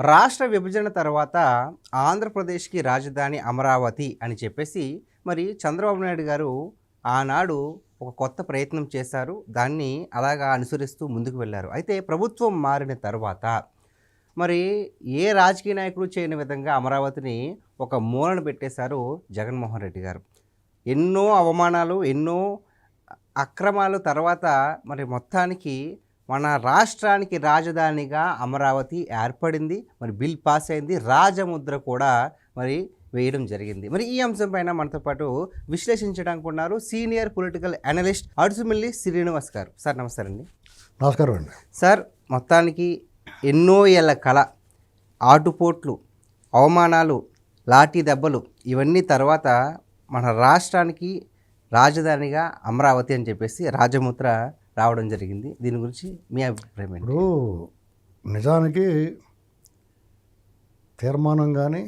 రాష్ట్ర విభజన తర్వాత ఆంధ్రప్రదేశ్‌కి రాజధాని అమరావతి అని చెప్పేసి మరి చంద్రబాబు నాయుడు గారు ఆనాడు ఒక కొత్త ప్రయత్నం చేశారు. దాన్ని అలాగా అనుసరిస్తూ ముందుకు వెళ్లారు. అయితే ప్రభుత్వం మారిన తర్వాత మరి ఏ రాజకీయ నాయకుడు చేయని విధంగా అమరావతిని ఒక మూలన పెట్టేశారు జగన్మోహన్ రెడ్డి గారు. ఎన్నో అవమానాలు, ఎన్నో అక్రమాలు తర్వాత మరి మొత్తానికి మన రాష్ట్రానికి రాజధానిగా అమరావతి ఏర్పడింది. మరి బిల్ పాస్ అయింది. రాజముద్ర కూడా మరి వేయడం జరిగింది. మరి ఈ అంశం పైన మనతో పాటు విశ్లేషించడానికి ఉన్నారు senior political analyst Adusumilli Srinivas గారు. సార్ నమస్తే అండి. నమస్కారం అండి. సార్ మొత్తానికి ఎన్నో ఏళ్ల కళ, ఆటుపోట్లు, అవమానాలు, లాఠీ దెబ్బలు ఇవన్నీ తర్వాత మన రాష్ట్రానికి రాజధానిగా అమరావతి అని చెప్పేసి రాజముద్ర రావడం జరిగింది. దీని గురించి మీ అభిప్రాయం ఏంటి? ఇప్పుడు నిజానికి తీర్మానం కానీ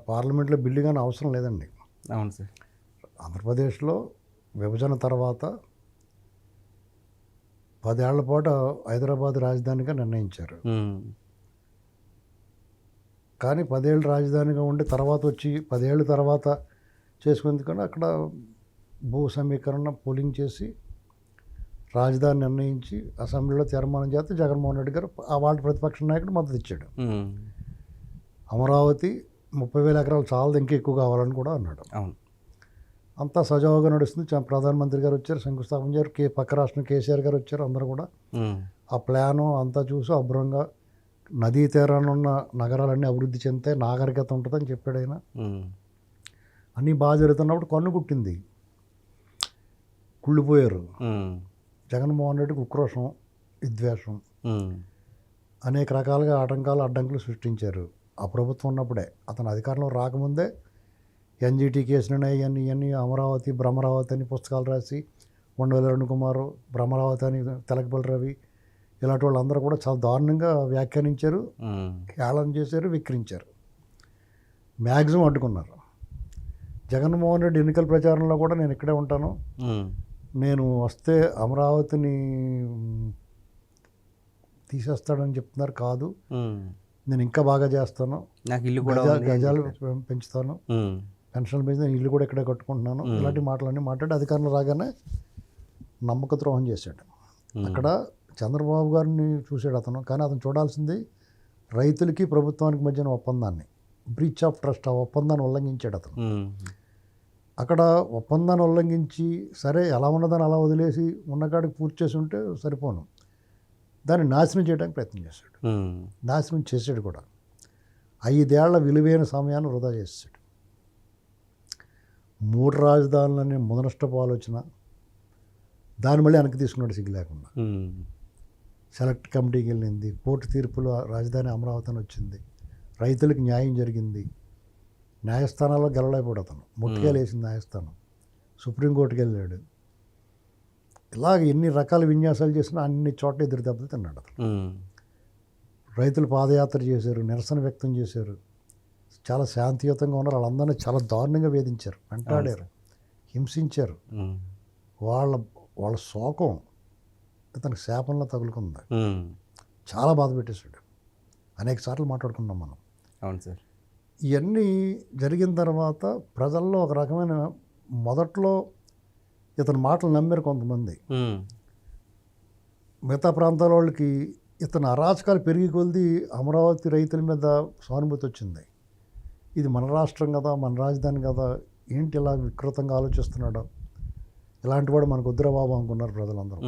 పార్లమెంట్లో బిల్లు కానీ అవసరం లేదండి. అవును సార్. ఆంధ్రప్రదేశ్లో విభజన తర్వాత 10 ఏళ్ల పాటు హైదరాబాద్ రాజధానిగా నిర్ణయించారు. కానీ 10 ఏళ్ళు రాజధానిగా ఉండి తర్వాత వచ్చి 10 ఏళ్ళ తర్వాత చేసుకుందుకని అక్కడ భూ సమీకరణ పోలింగ్ చేసి రాజధాని నిర్ణయించి అసెంబ్లీలో తీర్మానం చేస్తే జగన్మోహన్ రెడ్డి గారు ఆ వాళ్ళ ప్రతిపక్ష నాయకుడు మద్దతు ఇచ్చాడు. అమరావతి 30,000 ఎకరాలు చాలదు, ఇంకా ఎక్కువ కావాలని కూడా అన్నాడు. అవును. అంతా సజావుగా నడుస్తుంది. ప్రధానమంత్రి గారు వచ్చారు, శంకుస్థాపన చేశారు, పక్క రాష్ట్రం కేసీఆర్ గారు వచ్చారు. అందరూ కూడా ఆ ప్లాను అంతా చూసి అభ్రంగా నదీ తీరాన ఉన్న నగరాలన్నీ అభివృద్ధి చెందితే నాగరికత ఉంటుందని చెప్పాడు ఆయన. అన్నీ బాగా జరుగుతున్నప్పుడు కన్ను కుట్టింది, కుళ్ళిపోయారు. జగన్మోహన్ రెడ్డికి ఉక్రోషం, విద్వేషం, అనేక రకాలుగా ఆటంకాలు అడ్డంకులు సృష్టించారు. ఆ ప్రభుత్వం ఉన్నప్పుడే, అతను అధికారంలో రాకముందే ఎన్జిటి కేసులు ఇవన్నీ అమరావతి భ్రమరావతి అని పుస్తకాలు రాసి ఉండవల్లి అరుణ్ కుమార్, భ్రమరావతి అని తెలకపల్లి రవి ఇలాంటి వాళ్ళందరూ కూడా చాలా దారుణంగా వ్యాఖ్యానించారు, హేళన చేశారు, విక్రించారు, మ్యాక్సిమం అడ్డుకున్నారు. జగన్మోహన్ రెడ్డి ఎన్నికల ప్రచారంలో కూడా నేను ఇక్కడే ఉంటాను, నేను వస్తే అమరావతిని తీసేస్తాడని చెప్తున్నారు. కాదు, నేను ఇంకా బాగా చేస్తాను, నాకు ఇల్లు కూడా గజాలు పెంచుతాను, పెన్షన్లు పెంచి నేను ఇల్లు కూడా ఇక్కడే కట్టుకుంటున్నాను, ఇలాంటి మాటలన్నీ మాట్లాడి అధికారంలో రాగానే నమ్మక ద్రోహం చేశాడు. అక్కడ చంద్రబాబు గారిని చూశాడు అతను. కానీ అతను చూడాల్సింది రైతులకి ప్రభుత్వానికి మధ్యన ఒప్పందాన్ని, బ్రీచ్ ఆఫ్ ట్రస్ట్, ఆ ఒప్పందాన్ని ఉల్లంఘించాడు అతను. అక్కడ ఒప్పందాన్ని ఉల్లంఘించి సరే ఎలా ఉన్నదని అలా వదిలేసి ఉన్నకాడికి పూర్తి చేసి ఉంటే సరిపోను, దాన్ని నాశనం చేయడానికి ప్రయత్నం చేశాడు. నాశనం చేశాడు కూడా. 5 ఏళ్ల విలువైన సమయాన్ని వృధా చేశాడు. 3 రాజధానులని ముదనష్టపు ఆలోచన, దాన్ని మళ్ళీ వెనక్కి తీసుకున్నాడు సిగ్గు లేకుండా. సెలెక్ట్ కమిటీకి వెళ్ళింది, కోర్టు తీర్పులో రాజధాని అమరావతి అని వచ్చింది, రైతులకు న్యాయం జరిగింది, న్యాయస్థానాల్లో గెలవలేకపోయాడు అతను, ముట్టుకెళ్ళి వేసింది న్యాయస్థానం, సుప్రీంకోర్టుకి వెళ్ళాడు. ఇలాగ ఎన్ని రకాల విన్యాసాలు చేసినా అన్ని చోట్ల ఎదురు దెబ్బలు తిన్నాడు అతను. రైతులు పాదయాత్ర చేశారు, నిరసన వ్యక్తం చేశారు, చాలా శాంతియుతంగా ఉన్నారు. వాళ్ళందరినీ చాలా దారుణంగా వేధించారు, వెంటాడారు, హింసించారు. వాళ్ళ శోకం ఇతనికి శాపంలో తగులుకుంది. చాలా బాధ పెట్టేశాడు. అనేక సార్లు మాట్లాడుకున్నాం మనం. అవును సార్. ఇవన్నీ జరిగిన తర్వాత ప్రజల్లో ఒక రకమైన, మొదట్లో ఇతని మాటలు నమ్మారు కొంతమంది. మిగతా ప్రాంతాల వాళ్ళకి ఇతని అరాచకాలు పెరిగి కొలిది అమరావతి రైతుల మీద సానుభూతి వచ్చింది. ఇది మన రాష్ట్రం కదా, మన రాజధాని కదా, ఏంటి ఇలా వికృతంగా ఆలోచిస్తున్నాడు, ఇలాంటి వాడు మనకు వద్దురా బాబు అనుకున్నారు ప్రజలందరూ.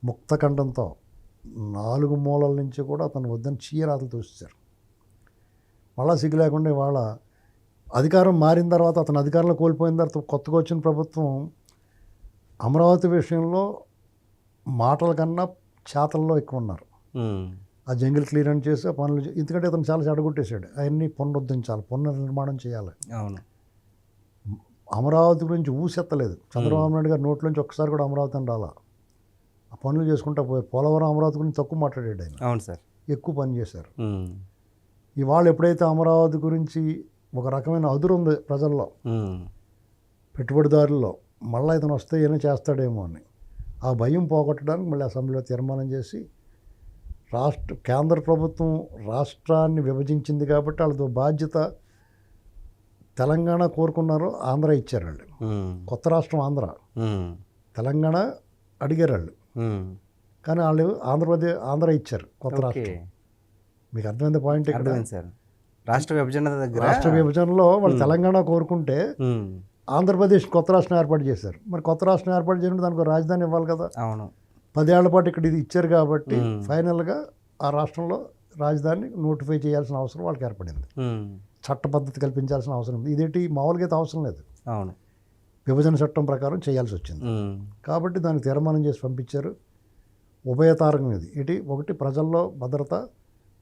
ముక్త కంఠంతో 4 మూలల నుంచి కూడా అతను వద్దని చీరాతలు తోసేశారు. మళ్ళా సిగ్గు లేకుండా వాళ్ళ అధికారం మారిన తర్వాత, అతను అధికారంలో కోల్పోయిన తర్వాత కొత్తగా వచ్చిన ప్రభుత్వం అమరావతి విషయంలో మాటల కన్నా చేతల్లో ఎక్కువ ఉన్నారు. ఆ జంగిల్ క్లియరెన్స్ చేసి ఆ పనులు, ఎందుకంటే అతను చాలా చెడగొట్టేశాడు. అవన్నీ పునరుద్ధరించాలి, పునర్నిర్మాణం చేయాలి. అవును. అమరావతి గురించి ఊసెత్తలేదు చంద్రబాబు నాయుడు గారి నోట్లోంచి ఒక్కసారి కూడా అమరావతి అని రాలా. ఆ పనులు చేసుకుంటా పోయారు. పోలవరం అమరావతి గురించి తక్కువ మాట్లాడాడు ఆయన. అవును సార్. ఎక్కువ పని చేశారు. ఇవాళ ఎప్పుడైతే అమరావతి గురించి ఒక రకమైన అదురు ఉంది ప్రజల్లో, పెట్టుబడిదారుల్లో, మళ్ళీ ఇతను వస్తే ఏమైనా చేస్తాడేమో అని, ఆ భయం పోగొట్టడానికి మళ్ళీ అసెంబ్లీలో తీర్మానం చేసి కేంద్ర ప్రభుత్వం రాష్ట్రాన్ని విభజించింది కాబట్టి వాళ్ళతో బాధ్యత తెలంగాణ కోరుకున్నారు, ఆంధ్ర ఇచ్చారు వాళ్ళు. కొత్త రాష్ట్రం ఆంధ్ర, తెలంగాణ అడిగారు వాళ్ళు, కానీ వాళ్ళు ఆంధ్ర ఇచ్చారు కొత్త రాష్ట్రం. మీకు అర్థమైంది పాయింట్ ఇక్కడ. సార్ రాష్ట్ర విభజన దగ్గర రాష్ట్ర విభజనలో వాళ్ళు తెలంగాణ కోరుకుంటే ఆంధ్రప్రదేశ్ కొత్త రాష్ట్రం ఏర్పాటు చేశారు. మరి కొత్త రాష్ట్రం ఏర్పాటు చేసినప్పుడు దానికి రాజధాని ఇవ్వాలి కదా. అవును, 10 ఏళ్ల పాటు ఇక్కడ ఇది ఇచ్చారు కాబట్టి ఫైనల్గా ఆ రాష్ట్రంలో రాజధాని నోటిఫై చేయాల్సిన అవసరం వాళ్ళకి ఏర్పడింది. చట్ట పద్ధతి కల్పించాల్సిన అవసరం ఉంది. ఇదేంటి మామూలుగా అయితే అవసరం లేదు, అవును, విభజన చట్టం ప్రకారం చేయాల్సి వచ్చింది. కాబట్టి దానికి తీర్మానం చేసి పంపించారు. ఉభయతారకం ఇది. ఒకటి ప్రజల్లో భద్రత,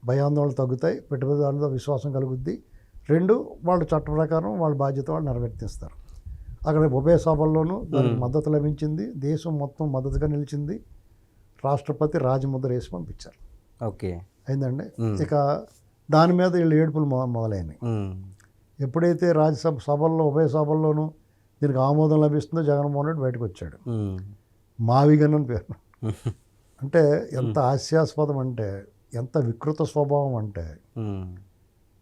భయాందోళనలు తగ్గుతాయి, పెట్టుబడిదారులతో విశ్వాసం కలుగుద్ది. 2 వాళ్ళు చట్ట ప్రకారం వాళ్ళ బాధ్యత వాళ్ళు నెరవేర్తిస్తారు. అక్కడ ఉభయ సభల్లోనూ దానికి మద్దతు లభించింది. దేశం మొత్తం మద్దతుగా నిలిచింది. రాష్ట్రపతి రాజముద్ర వేసి పంపించారు. ఓకే, అయిందండి. ఇక దాని మీద వీళ్ళు ఏడుపులు మొదలైనవి. ఎప్పుడైతే రాజ్యసభ సభల్లో ఉభయ సభల్లోనూ దీనికి ఆమోదం లభిస్తుందో జగన్మోహన్ రెడ్డి బయటకు వచ్చాడు. మావిగన్ అని పేరు. అంటే ఎంత హాస్యాస్పదం అంటే, ఎంత వికృత స్వభావం అంటే,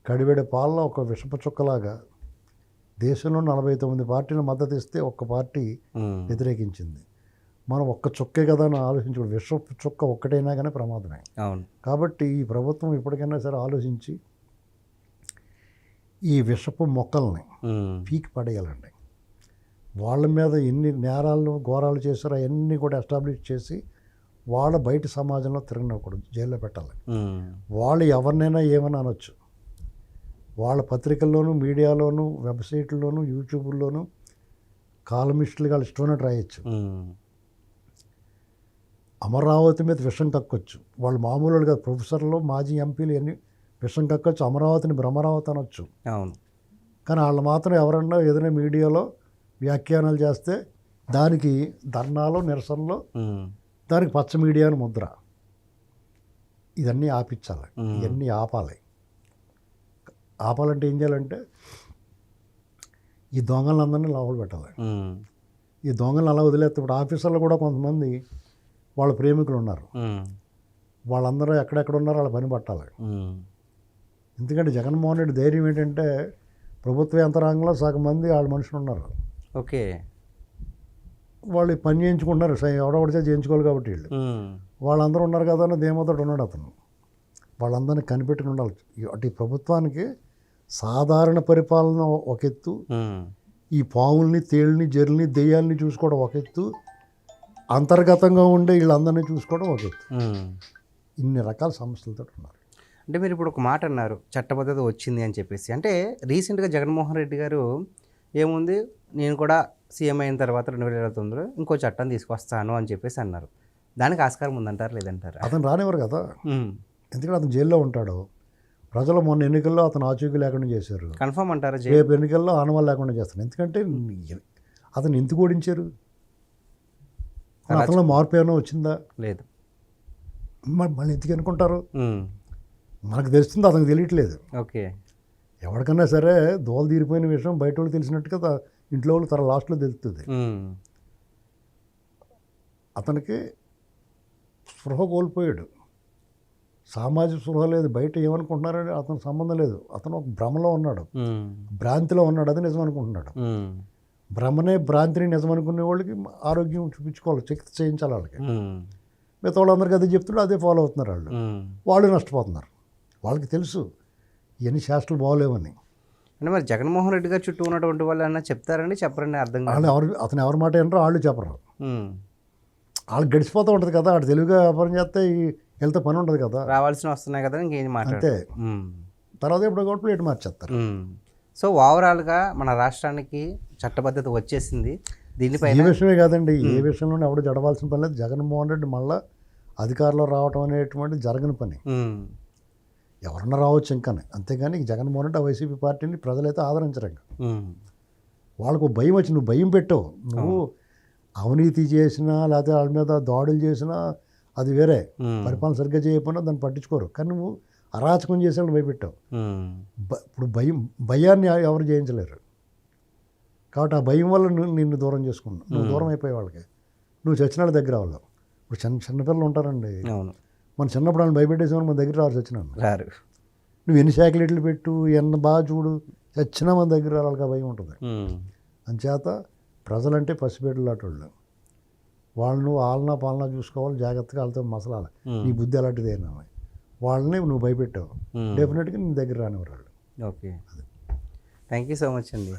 కడివెడ పాలలో ఒక విషపు చుక్కలాగా దేశంలో 49 పార్టీలు మద్దతు ఇస్తే ఒక్క పార్టీ వ్యతిరేకించింది. మనం ఒక్క చుక్కే కదా అని ఆలోచించుకోండి. విషపు చుక్క ఒక్కటైనా కానీ ప్రమాదమే. అవును. కాబట్టి ఈ ప్రభుత్వం ఇప్పటికైనా సరే ఆలోచించి ఈ విషపు మొక్కల్ని పీకి పడేయాలండి. వాళ్ళ మీద ఎన్ని నేరాలు ఘోరాలు చేశారో అవన్నీ కూడా ఎస్టాబ్లిష్ చేసి వాళ్ళ బయట సమాజంలో తిరగనకూడదు, జైల్లో పెట్టాలి. వాళ్ళు ఎవరినైనా ఏమని అనొచ్చు. వాళ్ళ పత్రికల్లోనూ, మీడియాలోనూ, వెబ్సైట్లోనూ, యూట్యూబ్లోనూ కాలమిస్టులుగా వాళ్ళు ఇష్టమైనట్టు రాయొచ్చు. అమరావతి మీద విషం కక్కొచ్చు. వాళ్ళు మామూలు కాదు, ప్రొఫెసర్లు, మాజీ ఎంపీలు ఎన్ని విషం కక్కొచ్చు. అమరావతిని భ్రమరావతి అనొచ్చు. అవును. కానీ వాళ్ళు మాత్రం ఎవరన్నా ఏదైనా మీడియాలో వ్యాఖ్యానాలు చేస్తే దానికి ధర్నాలో, నిరసనలో దానికి పచ్చ మీడియా అని ముద్ర. ఇదన్నీ ఆపించాలి, ఇవన్నీ ఆపాలి. ఆపాలంటే ఏం చేయాలంటే ఈ దొంగలందరినీ లోపల పెట్టాలి. ఈ దొంగలను అలా వదిలేస్తే ఇప్పుడు ఆఫీసర్లు కూడా కొంతమంది వాళ్ళ ప్రేమికులు ఉన్నారు. వాళ్ళందరూ ఎక్కడెక్కడ ఉన్నారో వాళ్ళ పని పట్టాలి. ఎందుకంటే జగన్మోహన్ రెడ్డి ధైర్యం ఏంటంటే ప్రభుత్వ యంత్రాంగంలో సగం మంది వాళ్ళ మనుషులు ఉన్నారు. ఓకే, వాళ్ళు పని చేయించుకుంటున్నారు, ఎవడొకటితే చేయించుకోవాలి కాబట్టి వీళ్ళు. వాళ్ళందరూ ఉన్నారు కదా అని దేమోతో ఉన్నాడు అతను. వాళ్ళందరినీ కనిపెట్టుకుని ఉండాలి. అటు ప్రభుత్వానికి సాధారణ పరిపాలన ఒక ఎత్తు, ఈ పాముల్ని, తేళ్ళని, జర్లని, దెయ్యాలని చూసుకోవడం ఒక ఎత్తు, అంతర్గతంగా ఉండే వీళ్ళందరినీ చూసుకోవడం ఒక ఎత్తు. ఇన్ని రకాల సమస్యలతో ఉన్నారు. అంటే మీరు ఇప్పుడు ఒక మాట అన్నారు, చట్టబద్ధత వచ్చింది అని చెప్పేసి. అంటే రీసెంట్గా జగన్మోహన్ రెడ్డి గారు ఏముంది, నేను కూడా సీఎం అయిన తర్వాత 2029లో ఇంకో చట్టం తీసుకొస్తాను అని చెప్పేసి అన్నారు. దానికి ఆస్కారం ఉందంటారు, లేదంటారు? అతను రానివ్వరు కదా, ఎందుకంటే అతను జైల్లో ఉంటాడు. ప్రజలు మొన్న ఎన్నికల్లో అతను ఆచూకీ లేకుండా చేశారు. కన్ఫర్మ్ అంటారా? రేపు ఎన్నికల్లో ఆనవాళ్ళు లేకుండా చేస్తాను. ఎందుకంటే అతను ఎందుకు ఓడించారు? అతనిలో మార్పు ఏమైనా వచ్చిందా? లేదు. మళ్ళీ ఎందుకు అనుకుంటారు? మనకు తెలుస్తుంది, అతనికి తెలియట్లేదు. ఓకే, ఎవరికన్నా సరే దోలు తీరిపోయిన విషయం బయట వాళ్ళు తెలిసినట్టుగా ఇంట్లో వాళ్ళు తన లాస్ట్లో తెలుస్తుంది. అతనికి స్పృహ కోల్పోయాడు, సామాజిక స్పృహ లేదు. బయట ఏమనుకుంటున్నారని అతనికి సంబంధం లేదు. అతను ఒక భ్రమలో ఉన్నాడు, భ్రాంతిలో ఉన్నాడు. అది నిజం అనుకుంటున్నాడు. భ్రాంతిని నిజం అనుకునే వాళ్ళకి ఆరోగ్యం చూపించుకోవాలి, చికిత్స చేయించాలి వాళ్ళకి. మిగతా వాళ్ళందరికీ అదే చెప్తుంటే అదే ఫాలో అవుతున్నారు. వాళ్ళు నష్టపోతున్నారు. వాళ్ళకి తెలుసు ఇవన్నీ శాస్త్రాలు బాగోలేవని. అంటే మరి జగన్మోహన్ రెడ్డి గారు చుట్టూ ఉన్నటువంటి వాళ్ళు అన్నా చెప్తారండి, చెప్పరండి? అర్థం కాదు. అతను ఎవరి మాట ఏంటో వాళ్ళు చెప్పరు. వాళ్ళు గడిచిపోతూ ఉంటుంది కదా, వాడు తెలుగుగా వ్యాపారం చేస్తే వెళ్తే పని ఉంటుంది కదా, రావాల్సిన వస్తున్నాయి కదా, ఇంకేం మాట. అంతే. తర్వాత ఇప్పుడు కూడా ప్లేట్ మార్చేస్తారు. సో ఓవరాల్గా మన రాష్ట్రానికి చట్టబద్ధత వచ్చేసింది. దీనిపై ఈ విషయమే కాదండి, ఏ విషయంలోనే ఎవడు జడవాల్సిన పని లేదు. జగన్మోహన్ రెడ్డి మళ్ళీ అధికారంలో రావటం అనేటువంటి జరగని పని. ఎవరన్నా రావచ్చు ఇంకానే, అంతేగాని జగన్మోహన్ రెడ్డి వైసీపీ పార్టీని ప్రజలైతే ఆదరించరు. ఇంకా వాళ్ళకు భయం వచ్చి, నువ్వు భయం పెట్టావు. నువ్వు అవినీతి చేసినా లేకపోతే వాళ్ళ మీద దాడులు చేసినా అది వేరే, పరిపాలన సరిగ్గా చేయకపోయినా దాన్ని పట్టించుకోరు. కానీ నువ్వు అరాచకం చేసేవాళ్ళు భయపెట్టావు. ఇప్పుడు భయాన్ని ఎవరు జయించలేరు. కాబట్టి ఆ భయం వల్ల నిన్ను దూరం చేసుకున్నావు. నువ్వు దూరం అయిపోయే వాళ్ళకి, నువ్వు చచ్చిన వాళ్ళ దగ్గర వాళ్ళు. ఇప్పుడు చిన్నపిల్లలు ఉంటారండి, మన చిన్నప్పుడు వాళ్ళని భయపెట్టేసామని మన దగ్గర రావాల్సి వచ్చినాను. రారు. నువ్వు ఎన్ని చాక్లెట్లు పెట్టు, ఎన్న బాగా చూడు, చచ్చినా మన దగ్గర వాళ్ళకి ఆ భయం ఉంటుంది. అంచేత ప్రజలంటే పసిబిడ్డలు అటోళ్ళు. వాళ్ళను ఆలనా పాలనా చూసుకోవాలి, జాగ్రత్తగా వాళ్ళతో మసలాలి. నీ బుద్ధి అలాంటిదేనా, వాళ్ళని నువ్వు భయపెట్టావు, డెఫినెట్గా నీ దగ్గర రానివ్వరు వాళ్ళు. Okay, thank you so much అండి.